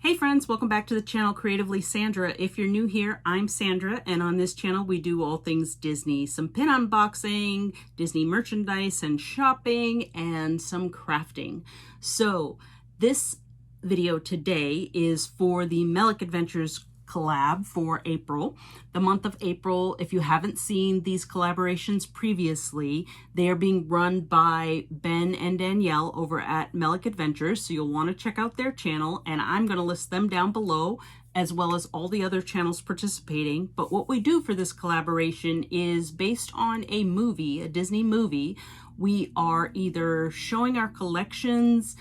Hey friends, welcome back to the channel Creatively Sandra. If you're new here, I'm Sandra, and on this channel we do all things Disney. Some pin unboxing, Disney merchandise and shopping, and some crafting. So this video today is for the Melick Adventures collab for April. The month of April, if you haven't seen these collaborations previously, they are being run by Ben and Danielle over at Melick Adventures, so you'll want to check out their channel, and I'm going to list them down below as well as all the other channels participating. But what we do for this collaboration is based on a movie, a Disney movie. We are either showing our collections,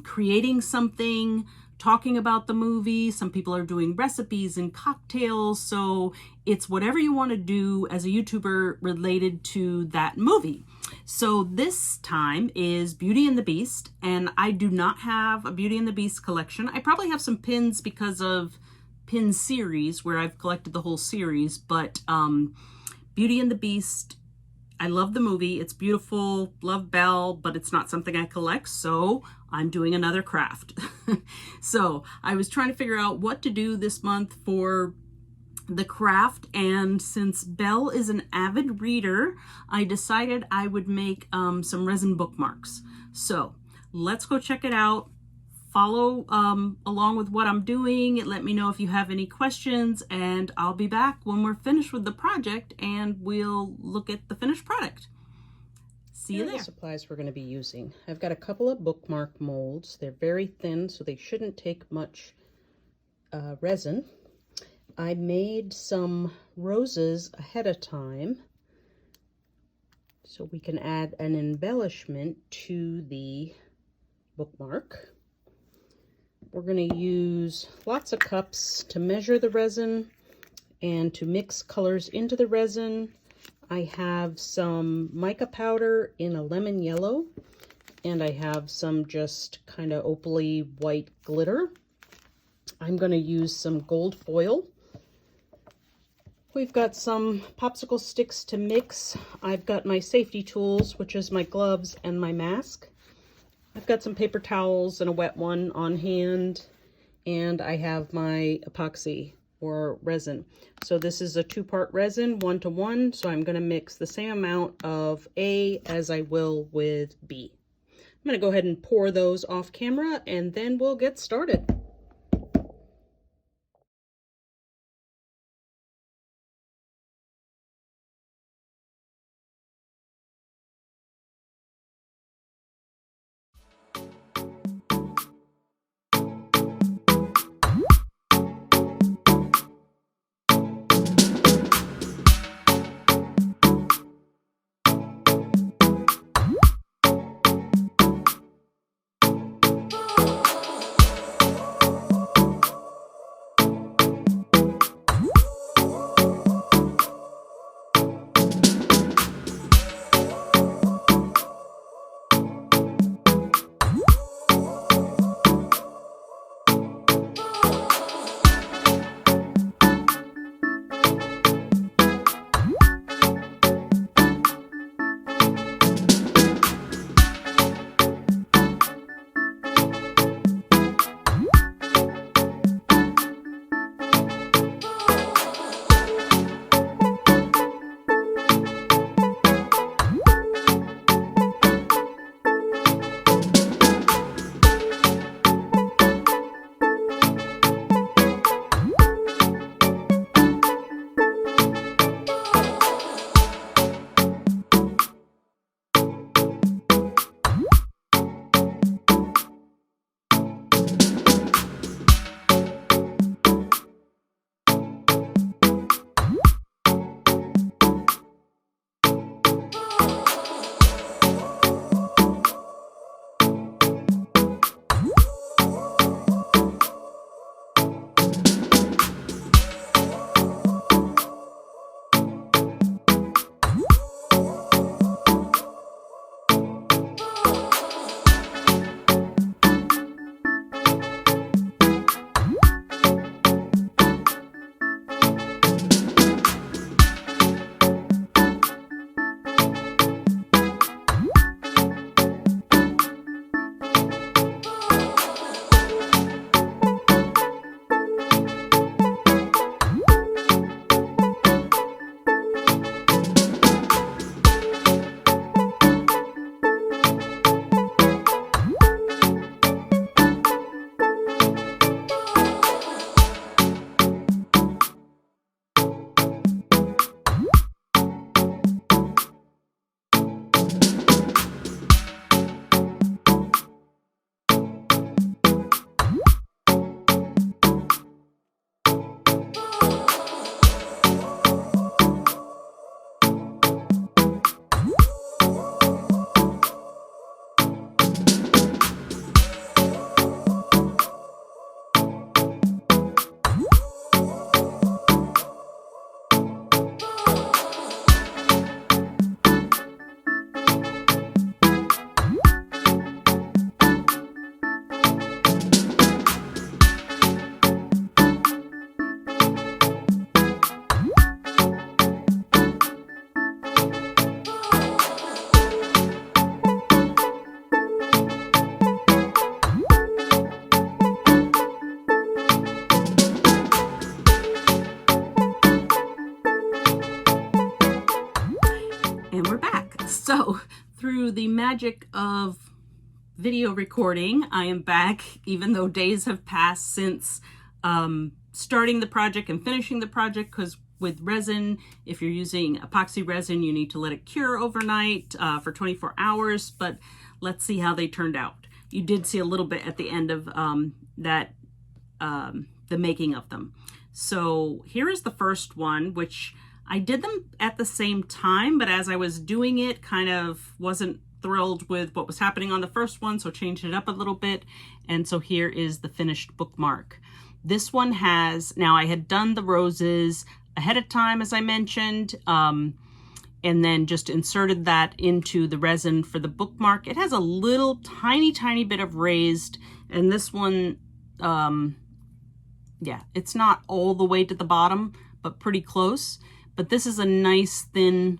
creating something, talking about the movie. Some people are doing recipes and cocktails, so it's whatever you want to do as a YouTuber related to that movie. So this time is Beauty and the Beast, and I do not have a Beauty and the Beast collection. I probably have some pins because of pin series where I've collected the whole series, but Beauty and the Beast, I love the movie. It's beautiful, love Belle, but it's not something I collect, so I'm doing another craft. So I was trying to figure out what to do this month for the craft, and since Belle is an avid reader, I decided I would make some resin bookmarks. So let's go check it out. Follow along with what I'm doing. Let me know if you have any questions, and I'll be back when we're finished with the project and we'll look at the finished product. See you there. Here are the supplies we're going to be using. I've got a couple of bookmark molds. They're very thin, so they shouldn't take much resin. I made some roses ahead of time so we can add an embellishment to the bookmark. We're going to use lots of cups to measure the resin and to mix colors into the resin. I have some mica powder in a lemon yellow, and I have some just kind of opally white glitter. I'm going to use some gold foil. We've got some popsicle sticks to mix. I've got my safety tools, which is my gloves and my mask. I've got some paper towels and a wet one on hand, and I have my epoxy or resin. So this is a 2-part resin, 1-to-1, so I'm going to mix the same amount of A as I will with B. I'm going to go ahead and pour those off camera, and then we'll get started. the magic of video recording, I am back, even though days have passed since starting the project and finishing the project, because with resin, if you're using epoxy resin, you need to let it cure overnight for 24 hours, but let's see how they turned out. You did see a little bit at the end of the making of them. So here is the first one, which I did them at the same time, but as I was doing it, kind of wasn't thrilled with what was happening on the first one, so changed it up a little bit. And so here is the finished bookmark. This one has, now I had done the roses ahead of time, as I mentioned, and then just inserted that into the resin for the bookmark. It has a little tiny bit of raised, and this one, yeah, it's not all the way to the bottom, but pretty close. But this is a nice thin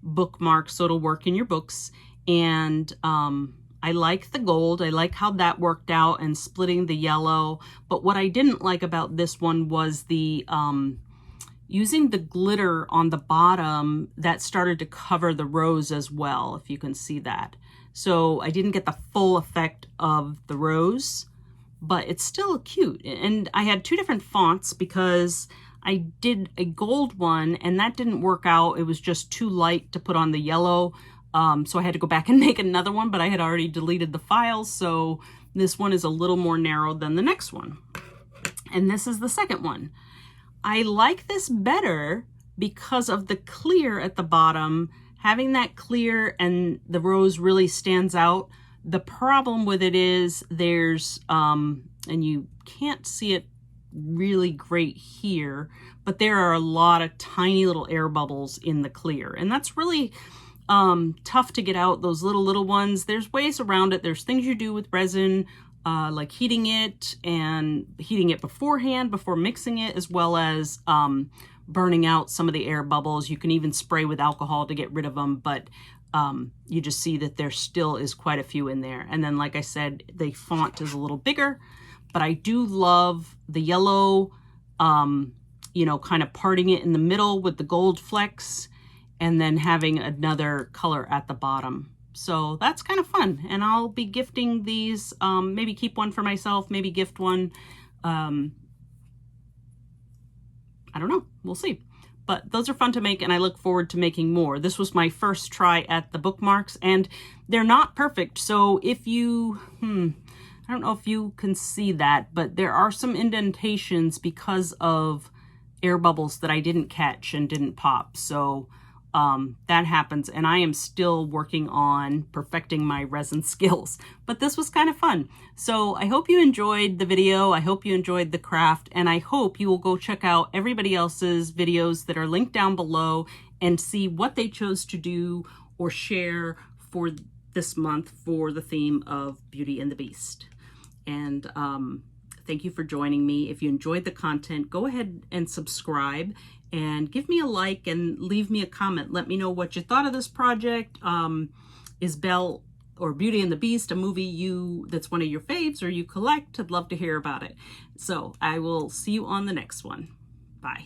bookmark, so it'll work in your books. And I like the gold. I like how that worked out and splitting the yellow. But what I didn't like about this one was the using the glitter on the bottom that started to cover the rose as well, if you can see that. So I didn't get the full effect of the rose, but it's still cute. And I had two different fonts because I did a gold one and that didn't work out. It was just too light to put on the yellow. So I had to go back and make another one, but I had already deleted the files. So this one is a little more narrow than the next one. And this is the second one. I like this better because of the clear at the bottom. Having that clear and the rose really stands out. The problem with it is there's, and you can't see it really great here, but there are a lot of tiny little air bubbles in the clear. And that's really tough to get out, those little ones. There's ways around it. There's things you do with resin, like heating it and heating it beforehand, before mixing it, as well as burning out some of the air bubbles. You can even spray with alcohol to get rid of them, but you just see that there still is quite a few in there. And then, like I said, the font is a little bigger, but I do love the yellow, you know, kind of parting it in the middle with the gold flecks, and then having another color at the bottom. So that's kind of fun. And I'll be gifting these, maybe keep one for myself, maybe gift one. I don't know, we'll see. But those are fun to make and I look forward to making more. This was my first try at the bookmarks and they're not perfect. So if you, I don't know if you can see that, but there are some indentations because of air bubbles that I didn't catch and didn't pop. So that happens, and I am still working on perfecting my resin skills, but this was kind of fun. So I hope you enjoyed the video. I hope you enjoyed the craft, and I hope you will go check out everybody else's videos that are linked down below and see what they chose to do or share for this month for the theme of Beauty and the Beast. And thank you for joining me. If you enjoyed the content, go ahead and subscribe and give me a like and leave me a comment. Let me know what you thought of this project. Is Belle or Beauty and the Beast a movie that's one of your faves or you collect? I'd love to hear about it. So I will see you on the next one. Bye.